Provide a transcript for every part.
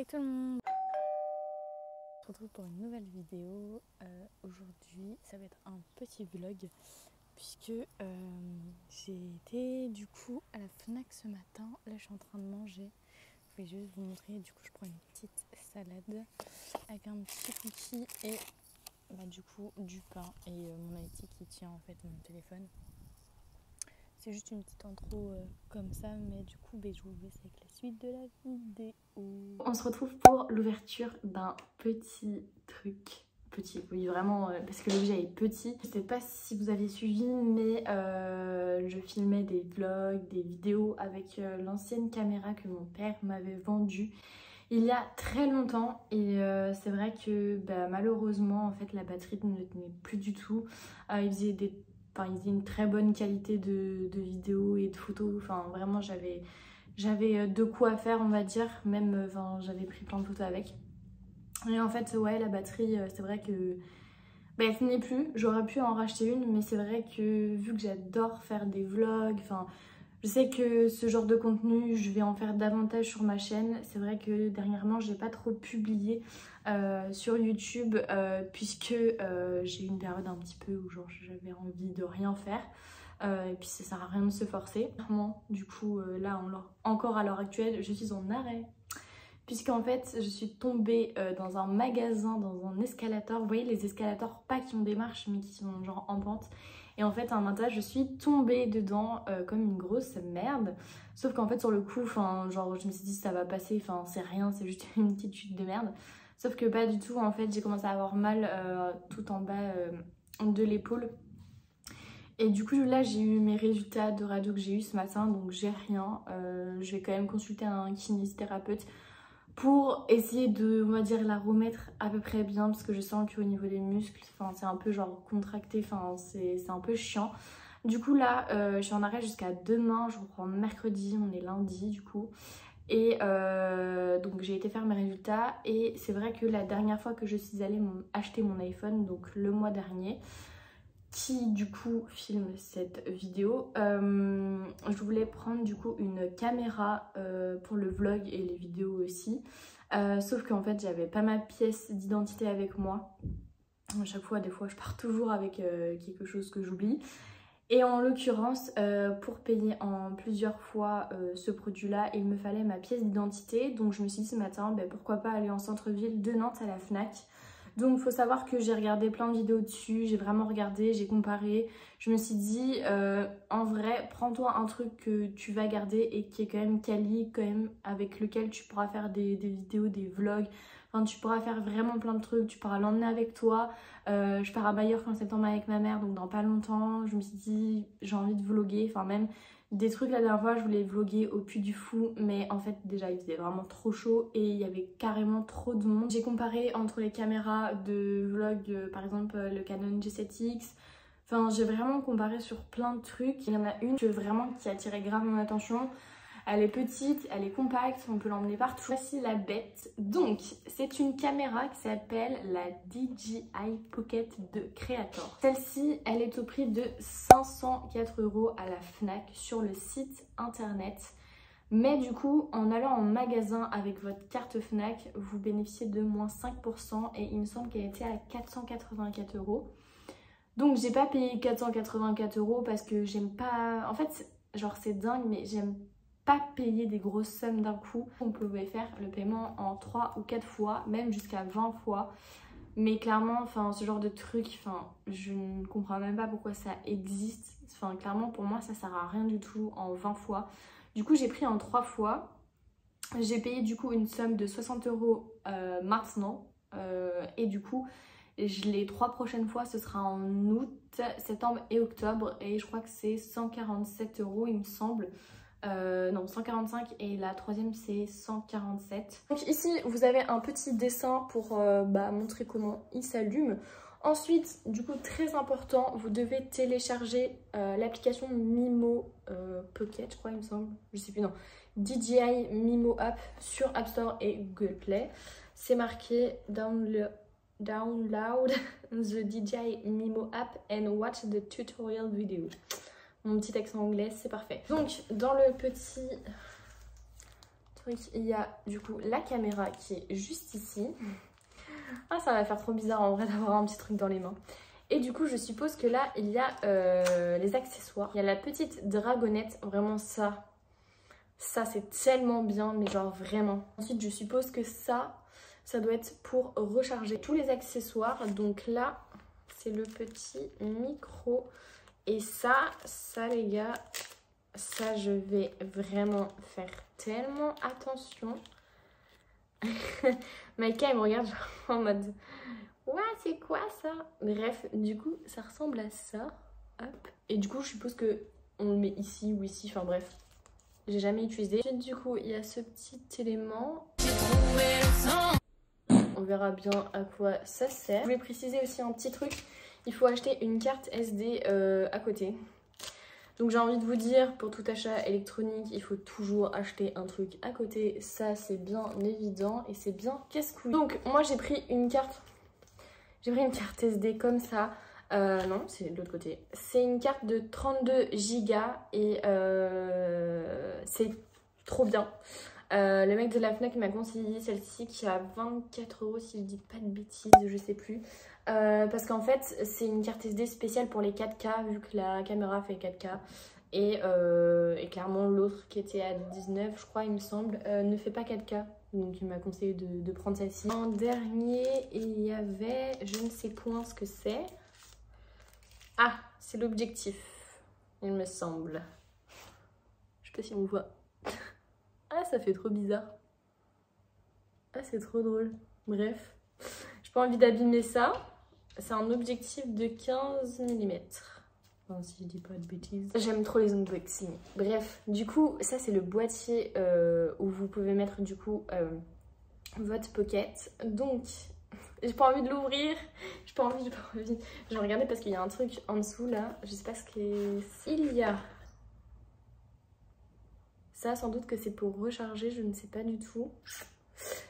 Salut tout le monde, on se retrouve pour une nouvelle vidéo. Aujourd'hui ça va être un petit vlog puisque j'ai été du coup à la Fnac ce matin. Là je suis en train de manger, je vais juste vous montrer. Du coup je prends une petite salade avec un petit cookie et du coup du pain et mon IT qui tient en fait mon téléphone. C'est juste une petite intro comme ça, mais du coup je vous laisse avec la suite de la vidéo. On se retrouve pour l'ouverture d'un petit truc. Petit, oui vraiment, parce que l'objet est petit. Je sais pas si vous avez suivi, mais je filmais des vlogs, des vidéos avec l'ancienne caméra que mon père m'avait vendue il y a très longtemps. Et c'est vrai que malheureusement, en fait, la batterie ne tenait plus du tout. Il faisait une très bonne qualité de vidéos et de photos. Enfin, vraiment, j'avais de quoi faire, on va dire. Même, j'avais pris plein de photos avec. Et en fait, ouais, la batterie, c'est vrai que elle tenait plus. J'aurais pu en racheter une, mais c'est vrai que vu que j'adore faire des vlogs, je sais que ce genre de contenu, je vais en faire davantage sur ma chaîne. C'est vrai que dernièrement, j'ai pas trop publié sur YouTube puisque j'ai eu une période un petit peu où j'avais envie de rien faire. Et puis ça sert à rien de se forcer. Du coup, là, encore à l'heure actuelle, je suis en arrêt. Puisqu'en fait, je suis tombée dans un magasin, dans un escalator. Vous voyez les escalators, pas qui ont des marches, mais qui sont genre en pente. Et en fait, à un moment, je suis tombée dedans comme une grosse merde. Sauf qu'en fait, sur le coup, je me suis dit ça va passer, c'est rien, c'est juste une petite chute de merde. Sauf que pas du tout, en fait, j'ai commencé à avoir mal tout en bas de l'épaule. Et du coup, là, j'ai eu mes résultats de radio que j'ai eu ce matin, donc j'ai rien. Je vais quand même consulter un kinésithérapeute pour essayer de, on va dire, la remettre à peu près bien, parce que je sens qu'au niveau des muscles, c'est un peu genre contracté, c'est un peu chiant. Du coup là, je suis en arrêt jusqu'à demain, je reprends mercredi, on est lundi du coup. Et donc j'ai été faire mes résultats et c'est vrai que la dernière fois que je suis allée acheter mon iPhone, donc le mois dernier, qui du coup filme cette vidéo, je voulais prendre du coup une caméra pour le vlog et les vidéos aussi, sauf qu'en fait j'avais pas ma pièce d'identité avec moi. À chaque fois, des fois je pars toujours avec quelque chose que j'oublie. Et en l'occurrence, pour payer en plusieurs fois ce produit-là, il me fallait ma pièce d'identité. Donc je me suis dit ce matin, pourquoi pas aller en centre-ville de Nantes à la Fnac. Donc il faut savoir que j'ai regardé plein de vidéos dessus, j'ai vraiment regardé, j'ai comparé. Je me suis dit, en vrai, prends-toi un truc que tu vas garder et qui est quand même quali, quand même avec lequel tu pourras faire des vidéos, des vlogs. Tu pourras faire vraiment plein de trucs, tu pourras l'emmener avec toi. Je pars à Majorque en septembre avec ma mère, donc dans pas longtemps. Je me suis dit, j'ai envie de vlogger, même des trucs. La dernière fois, je voulais vlogger au Puy du Fou, mais en fait, déjà, il faisait vraiment trop chaud et il y avait carrément trop de monde. J'ai comparé entre les caméras de vlog, par exemple le Canon G7X. J'ai vraiment comparé sur plein de trucs. Il y en a une qui a attiré grave mon attention. Elle est petite, elle est compacte, on peut l'emmener partout. Voici la bête. Donc, c'est une caméra qui s'appelle la DJI Pocket 2 Creator. Celle-ci, elle est au prix de 504 € à la Fnac sur le site internet. Mais du coup, en allant en magasin avec votre carte Fnac, vous bénéficiez de moins 5% et il me semble qu'elle était à 484 €. Donc, j'ai pas payé 484 € parce que j'aime pas... En fait, c'est dingue, mais j'aime pas payer des grosses sommes d'un coup. On pouvait faire le paiement en 3 ou 4 fois, même jusqu'à 20 fois. Mais clairement, ce genre de truc, je ne comprends même pas pourquoi ça existe. Clairement, pour moi, ça sert à rien du tout en 20 fois. Du coup, j'ai pris en 3 fois. J'ai payé du coup une somme de 60 € maintenant. Et du coup, les 3 prochaines fois, ce sera en août, septembre et octobre. Et je crois que c'est 147 € il me semble. Non, 145 et la troisième c'est 147. Donc ici vous avez un petit dessin pour montrer comment il s'allume. Ensuite, du coup très important, vous devez télécharger l'application Mimo Pocket, je crois il me semble, je sais plus, non, DJI Mimo App sur App Store et Google Play. C'est marqué download the DJI Mimo App and watch the tutorial video. Mon petit accent anglais, c'est parfait. Donc, dans le petit Donc il y a du coup la caméra qui est juste ici. Ah, ça va faire trop bizarre en vrai d'avoir un petit truc dans les mains. Et du coup je suppose que là il y a les accessoires. Il y a la petite dragonnette, vraiment ça c'est tellement bien, mais genre vraiment. Ensuite je suppose que ça doit être pour recharger tous les accessoires. Donc là c'est le petit micro. Et ça les gars, ça je vais vraiment faire tellement attention. Maïka elle me regarde genre en mode ouais c'est quoi ça? Bref, du coup ça ressemble à ça. Hop. Et du coup je suppose que on le met ici ou ici, enfin bref. J'ai jamais utilisé. Ensuite du coup il y a ce petit élément. On verra bien à quoi ça sert. Je voulais préciser aussi un petit truc. Il faut acheter une carte SD à côté. Donc j'ai envie de vous dire, pour tout achat électronique, il faut toujours acheter un truc à côté. Ça c'est bien évident et c'est bien casse-couille. Donc moi j'ai pris une carte. J'ai pris une carte SD comme ça. Non, c'est de l'autre côté. C'est une carte de 32 Go et c'est trop bien. Le mec de la Fnac m'a conseillé celle-ci qui a 24 € si je dis pas de bêtises, je sais plus. Parce qu'en fait c'est une carte SD spéciale pour les 4K vu que la caméra fait 4K. Et clairement l'autre qui était à 19 je crois il me semble ne fait pas 4K. Donc il m'a conseillé de prendre celle-ci. En dernier il y avait, je ne sais point ce que c'est. Ah, c'est l'objectif il me semble. Je sais pas si on voit. Ah ça fait trop bizarre. Ah c'est trop drôle. Bref, j'ai pas envie d'abîmer ça. C'est un objectif de 15 mm. Enfin, si je dis pas de bêtises. J'aime trop les unboxings. Bref, du coup, ça c'est le boîtier où vous pouvez mettre du coup votre pocket. Donc, j'ai pas envie de l'ouvrir. J'ai pas envie. Je vais regarder parce qu'il y a un truc en dessous là. Je sais pas ce qu'il y a. Ça, sans doute que c'est pour recharger, je ne sais pas du tout.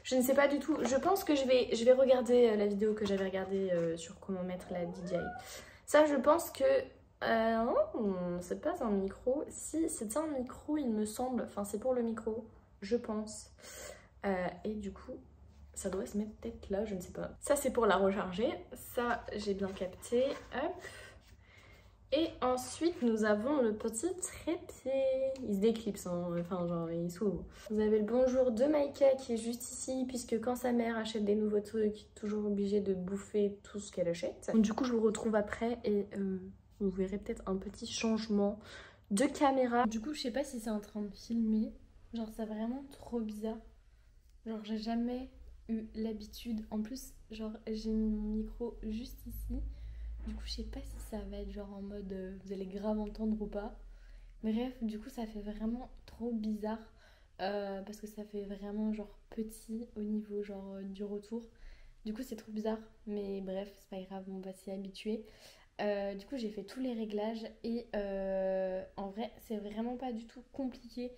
Je ne sais pas du tout. Je pense que je vais regarder la vidéo que j'avais regardée sur comment mettre la DJI. Ça, je pense que... c'est pas un micro. Si, c'est un micro, il me semble. Enfin, c'est pour le micro, je pense. Et du coup, ça doit se mettre peut-être là, je ne sais pas. Ça, c'est pour la recharger. Ça, j'ai bien capté. Hop. Et ensuite, nous avons le petit trépied. Il se déclipse, hein. Enfin, genre, il s'ouvre. Vous avez le bonjour de Maïka qui est juste ici, puisque quand sa mère achète des nouveaux trucs, toujours obligée de bouffer tout ce qu'elle achète. Donc, du coup, je vous retrouve après et vous verrez peut-être un petit changement de caméra. Du coup, je sais pas si c'est en train de filmer. Genre, c'est vraiment trop bizarre. Genre, j'ai jamais eu l'habitude. En plus, genre, j'ai mis mon micro juste ici. Du coup, je sais pas si ça va être genre en mode vous allez grave entendre ou pas. Bref, du coup, ça fait vraiment trop bizarre parce que ça fait vraiment genre petit au niveau genre du retour. Du coup, c'est trop bizarre, mais bref, c'est pas grave, on va s'y habituer. Du coup, j'ai fait tous les réglages et en vrai, c'est vraiment pas du tout compliqué.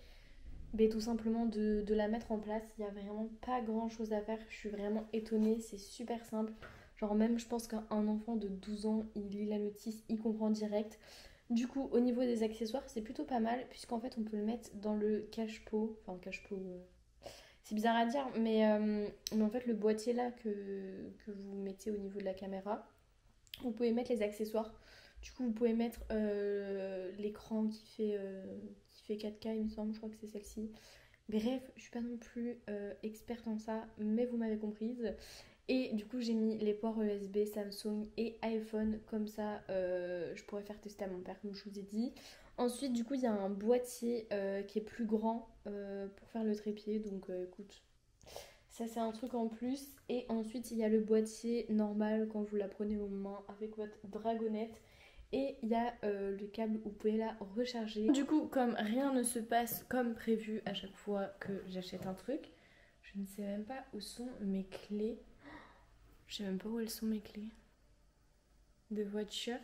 Mais tout simplement de la mettre en place, il y a vraiment pas grand chose à faire. Je suis vraiment étonnée, c'est super simple. Genre même je pense qu'un enfant de 12 ans, il lit la notice, il comprend direct. Du coup au niveau des accessoires c'est plutôt pas mal puisqu'en fait on peut le mettre dans le cache-pot. Enfin cache-pot, c'est bizarre à dire mais en fait le boîtier là que vous mettez au niveau de la caméra, vous pouvez mettre les accessoires. Du coup vous pouvez mettre l'écran qui fait 4K il me semble, je crois que c'est celle-ci. Bref, je suis pas non plus experte en ça mais vous m'avez comprise. Et du coup j'ai mis les ports USB Samsung et iPhone, comme ça je pourrais faire tester à mon père comme je vous ai dit. Ensuite du coup il y a un boîtier qui est plus grand pour faire le trépied, donc écoute, ça c'est un truc en plus. Et ensuite il y a le boîtier normal quand vous la prenez aux mains avec votre dragonnette. Et il y a le câble où vous pouvez la recharger. Du coup comme rien ne se passe comme prévu à chaque fois que j'achète un truc, je ne sais même pas où sont mes clés. Je sais même pas où elles sont mes clés de voiture.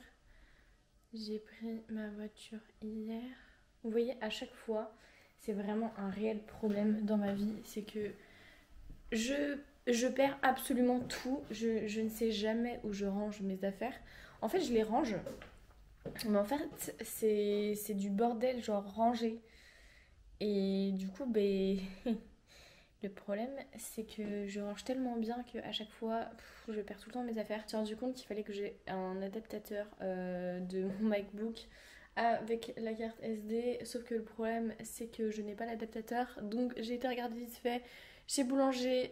J'ai pris ma voiture hier. Vous voyez, à chaque fois, c'est vraiment un réel problème dans ma vie. C'est que je perds absolument tout. Je ne sais jamais où je range mes affaires. En fait, je les range. Mais en fait, c'est du bordel, genre rangé. Et du coup, ben... Le problème, c'est que je range tellement bien qu'à chaque fois, je perds tout le temps mes affaires. Je me suis rendu compte qu'il fallait que j'ai un adaptateur de mon MacBook avec la carte SD. Sauf que le problème, c'est que je n'ai pas l'adaptateur. Donc j'ai été regarder vite fait. Chez Boulanger,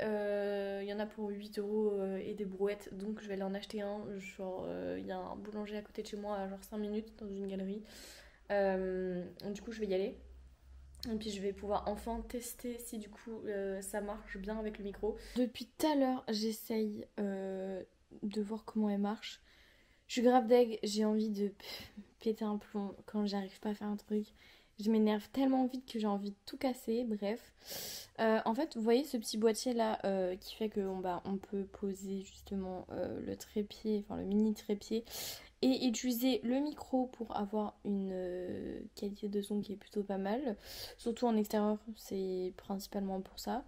il y en a pour 8 euros et des brouettes. Donc je vais aller en acheter un. Genre, il y a un boulanger à côté de chez moi, à genre 5 minutes dans une galerie. Du coup, je vais y aller. Et puis je vais pouvoir enfin tester si du coup ça marche bien avec le micro. Depuis tout à l'heure, j'essaye de voir comment elle marche. Je suis grave deg, j'ai envie de péter un plomb quand j'arrive pas à faire un truc. Je m'énerve tellement vite que j'ai envie de tout casser, bref. En fait, vous voyez ce petit boîtier là qui fait que on peut poser justement le trépied, enfin le mini trépied et utiliser le micro pour avoir une qualité de son qui est plutôt pas mal. Surtout en extérieur, c'est principalement pour ça.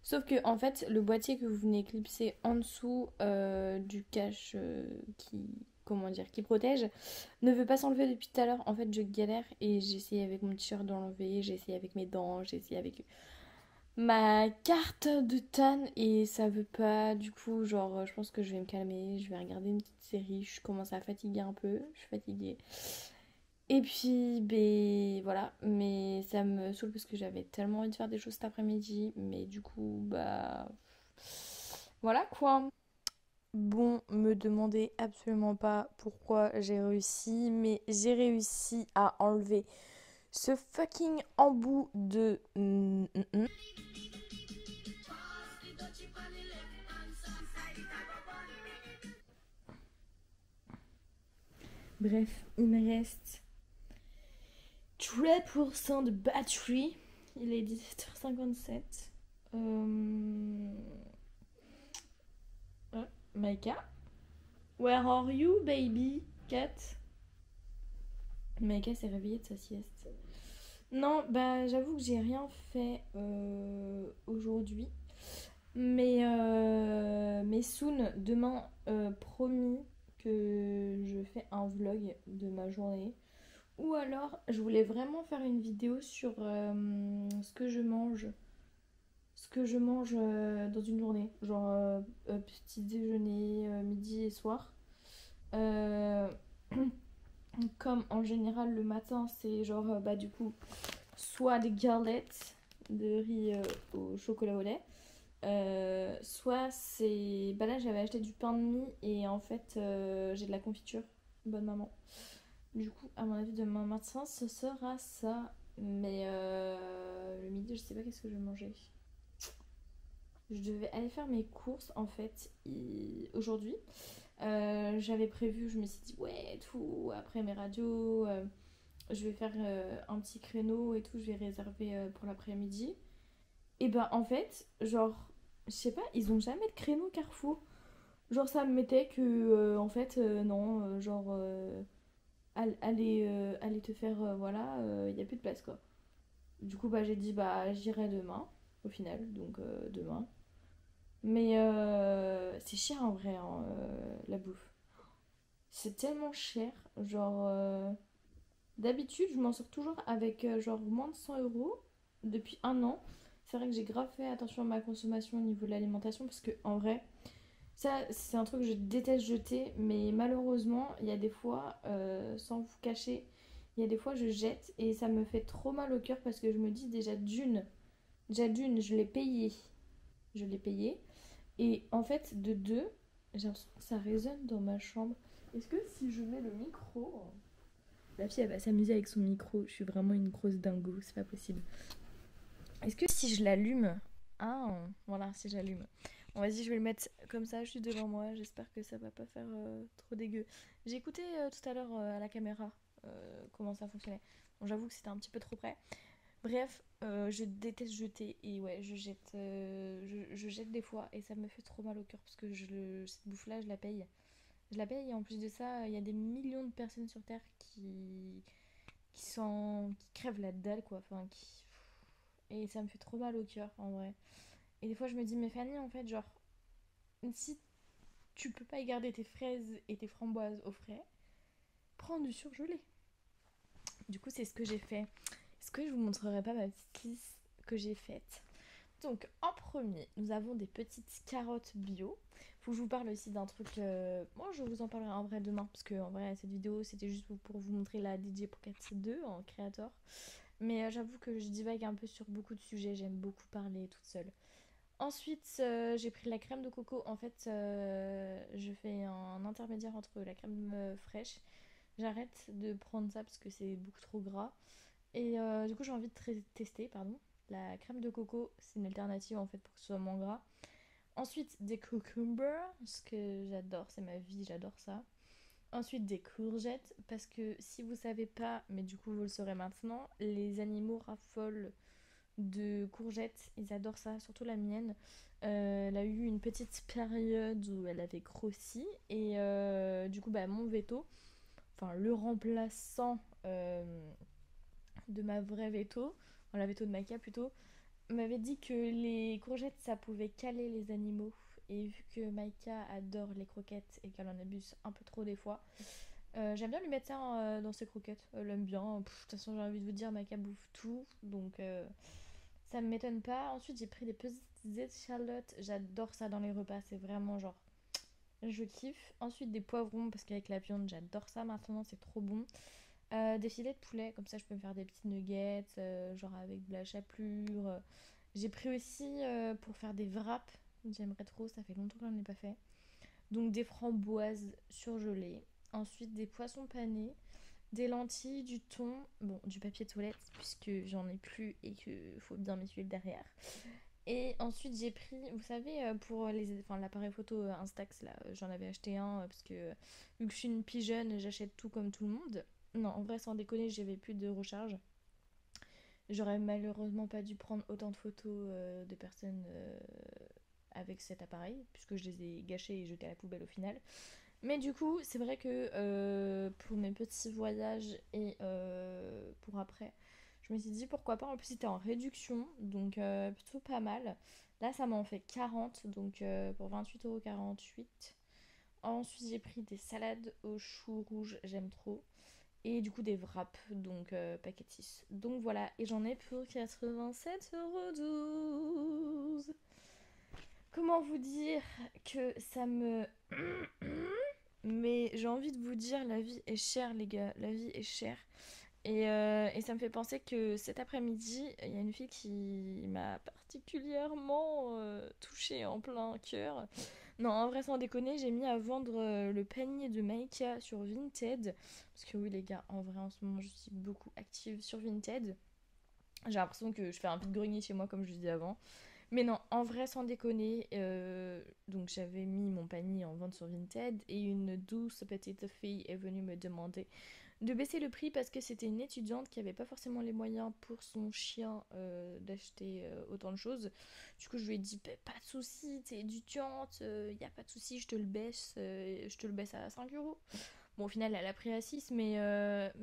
Sauf que en fait, le boîtier que vous venez clipser en dessous du cache qui protège, ne veut pas s'enlever depuis tout à l'heure. En fait, je galère et j'ai essayé avec mon t-shirt d'enlever, j'ai essayé avec mes dents, j'ai essayé avec ma carte de Tan et ça veut pas. Du coup, genre, je pense que je vais me calmer, je vais regarder une petite série. Je commence à fatiguer un peu, je suis fatiguée. Et puis, ben voilà, mais ça me saoule parce que j'avais tellement envie de faire des choses cet après-midi, mais du coup, bah voilà quoi. Bon, me demandez absolument pas pourquoi j'ai réussi, mais j'ai réussi à enlever ce fucking embout de Bref, il me reste 3% de batterie. Il est 17h57. Maïka, where are you, baby cat? Maïka s'est réveillée de sa sieste. Non, bah j'avoue que j'ai rien fait aujourd'hui. Mais soon, demain, promis que je fais un vlog de ma journée. Ou alors, je voulais vraiment faire une vidéo sur ce que je mange. Ce que je mange dans une journée. Genre petit déjeuner, midi et soir. Euh, Comme en général le matin, c'est genre bah du coup soit des galettes de riz au chocolat au lait. Soit c'est. Bah là j'avais acheté du pain de mie et en fait j'ai de la confiture. Bonne maman. Du coup, à mon avis, demain matin, ce sera ça. Mais le midi, je sais pas qu'est-ce que je vais manger. Je devais aller faire mes courses en fait aujourd'hui. J'avais prévu, je me suis dit, ouais, tout, après mes radios, je vais faire un petit créneau et tout, je vais réserver pour l'après-midi. Et ben en fait, genre, je sais pas, ils ont jamais de créneau Carrefour. Genre, ça me mettait que, en fait, non, allez te faire, voilà, il n'y a plus de place quoi. Du coup, bah, j'ai dit, bah, j'irai demain, au final, donc demain. Mais c'est cher en vrai, hein, la bouffe. C'est tellement cher, genre, d'habitude, je m'en sors toujours avec genre moins de 100 euros depuis un an. C'est vrai que j'ai grave fait attention à ma consommation au niveau de l'alimentation parce que, en vrai, ça, c'est un truc que je déteste jeter, mais malheureusement, il y a des fois, sans vous cacher, il y a des fois je jette et ça me fait trop mal au cœur parce que je me dis déjà d'une, je l'ai payé. Je l'ai payé. Et en fait, de deux, j'ai l'impression que ça résonne dans ma chambre. Est-ce que si je mets le micro. La fille, elle va s'amuser avec son micro. Je suis vraiment une grosse dingo, c'est pas possible. Est-ce que si je l'allume. Ah, voilà, si j'allume. Bon, vas-y, je vais le mettre comme ça, juste devant moi. J'espère que ça va pas faire trop dégueu. J'ai écouté tout à l'heure à la caméra comment ça fonctionnait. Bon, j'avoue que c'était un petit peu trop près. Bref, je déteste jeter et ouais, je jette des fois et ça me fait trop mal au cœur parce que cette bouffe-là, je la paye. Je la paye et en plus de ça, il y a des millions de personnes sur Terre qui crèvent la dalle quoi. Enfin, et ça me fait trop mal au cœur en vrai. Et des fois, je me dis, mais Fanny, en fait, genre, si tu peux pas y garder tes fraises et tes framboises au frais, prends du surgelé. Du coup, c'est ce que j'ai fait. Est-ce que je vous montrerai pas ma petite liste que j'ai faite? Donc en premier, nous avons des petites carottes bio. Faut que je vous parle aussi d'un truc, moi je vous en parlerai en vrai demain, parce que en vrai cette vidéo c'était juste pour vous montrer la DJ Pocket 2 en créateur. Mais j'avoue que je divague un peu sur beaucoup de sujets, j'aime beaucoup parler toute seule. Ensuite, j'ai pris la crème de coco. En fait, je fais un intermédiaire entre la crème fraîche. J'arrête de prendre ça parce que c'est beaucoup trop gras. Et du coup, j'ai envie de tester, pardon. La crème de coco, c'est une alternative en fait pour que ce soit moins gras. Ensuite, des cucumbers, parce que j'adore, c'est ma vie, j'adore ça. Ensuite, des courgettes, parce que si vous savez pas, mais du coup vous le saurez maintenant, les animaux raffolent de courgettes, ils adorent ça, surtout la mienne. Elle a eu une petite période où elle avait grossi et du coup bah, mon veto, enfin le remplaçant de ma vraie veto, enfin, la veto de Maïka plutôt, m'avait dit que les courgettes ça pouvait caler les animaux. Et vu que Maïka adore les croquettes et qu'elle en abuse un peu trop des fois, j'aime bien lui mettre ça dans ses croquettes. Elle aime bien. De toute façon, j'ai envie de vous dire, Maïka bouffe tout. Donc ça me m'étonne pas. Ensuite, j'ai pris des petites échalotes. J'adore ça dans les repas. C'est vraiment genre. Je kiffe. Ensuite, des poivrons parce qu'avec la viande, j'adore ça maintenant. C'est trop bon. Des filets de poulet. Comme ça, je peux me faire des petites nuggets. Genre avec de la chapelure. J'ai pris aussi pour faire des wraps. J'aimerais trop. Ça fait longtemps que j'en ai pas fait. Donc, des framboises surgelées. Ensuite, des poissons panés. Des lentilles, du thon, bon, du papier toilette, puisque j'en ai plus et qu'il faut bien m'essuyer le derrière. Et ensuite, j'ai pris, vous savez, pour l'appareil photo Instax, là, j'en avais acheté un, parce que vu que je suis une pigeonne, j'achète tout comme tout le monde. Non, en vrai, sans déconner, j'avais plus de recharge. J'aurais malheureusement pas dû prendre autant de photos de personnes avec cet appareil, puisque je les ai gâchées et jetées à la poubelle au final. Mais du coup, c'est vrai que pour mes petits voyages et pour après, je me suis dit pourquoi pas. En plus, c'était en réduction, donc plutôt pas mal. Là, ça m'en fait 40, donc pour 28,48 €. Ensuite, j'ai pris des salades aux choux rouges, j'aime trop. Et du coup, des wraps, donc paquet 6. Donc voilà, et j'en ai pour 87,12 €. Comment vous dire que ça me mais j'ai envie de vous dire, la vie est chère, les gars. La vie est chère. Et ça me fait penser que cet après-midi, il y a une fille qui m'a particulièrement touchée en plein cœur. Non, en vrai, sans déconner, j'ai mis à vendre le panier de Maïka sur Vinted. Parce que oui, les gars, en vrai, en ce moment, je suis beaucoup active sur Vinted. J'ai l'impression que je fais un vide-grenier chez moi, comme je disais avant. Mais non, en vrai, sans déconner, donc j'avais mis mon panier en vente sur Vinted et une douce petite fille est venue me demander de baisser le prix parce que c'était une étudiante qui avait pas forcément les moyens pour son chien d'acheter autant de choses. Du coup, je lui ai dit pas de souci, t'es étudiante, y a pas de souci, je te le baisse à 5 €. Bon, au final, elle a pris à 6, mais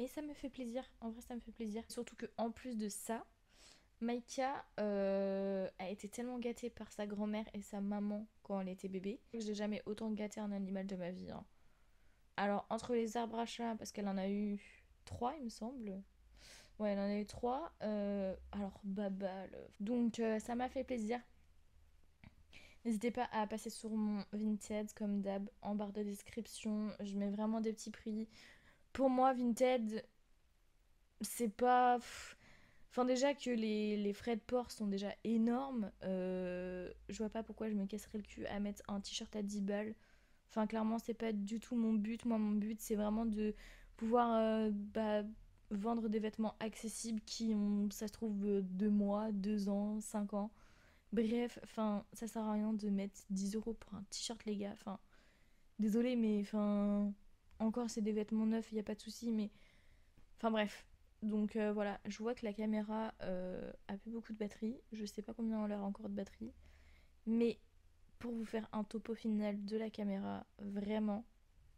ça me fait plaisir. En vrai, ça me fait plaisir. Surtout que en plus de ça, Maïka a été tellement gâtée par sa grand-mère et sa maman quand elle était bébé. J'ai jamais autant gâté un animal de ma vie, hein. Alors, entre les arbres à chat, parce qu'elle en a eu 3, il me semble. Ouais, elle en a eu 3. Alors, Baba. Donc, ça m'a fait plaisir. N'hésitez pas à passer sur mon Vinted, comme d'hab, en barre de description. Je mets vraiment des petits prix. Pour moi, Vinted, c'est pas. Enfin, déjà que les frais de port sont déjà énormes. Je vois pas pourquoi je me casserais le cul à mettre un t-shirt à 10 balles. Enfin, clairement, c'est pas du tout mon but. Moi, mon but, c'est vraiment de pouvoir vendre des vêtements accessibles qui ont, ça se trouve, 2 mois, 2 ans, 5 ans. Bref, enfin, ça sert à rien de mettre 10 € pour un t-shirt, les gars. Enfin, désolé, mais enfin, encore, c'est des vêtements neufs, il y a pas de souci, mais. Enfin, bref. Donc voilà, je vois que la caméra a plus beaucoup de batterie. Je sais pas combien elle a encore de batterie. Mais pour vous faire un topo final de la caméra, vraiment,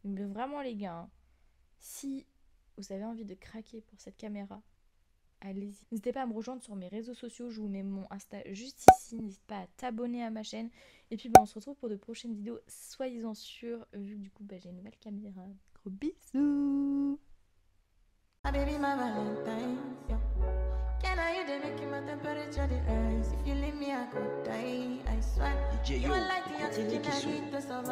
mais vraiment les gars, hein, si vous avez envie de craquer pour cette caméra, allez-y. N'hésitez pas à me rejoindre sur mes réseaux sociaux, je vous mets mon Insta juste ici. N'hésite pas à t'abonner à ma chaîne. Et puis on se retrouve pour de prochaines vidéos, soyez-en sûrs, vu que du coup j'ai une nouvelle caméra. Gros bisous. My baby, my Valentine, yeah. Can I hear the making my temperature the rise? If you leave me, I could die, I swear. You are like the oxygen I need to survive.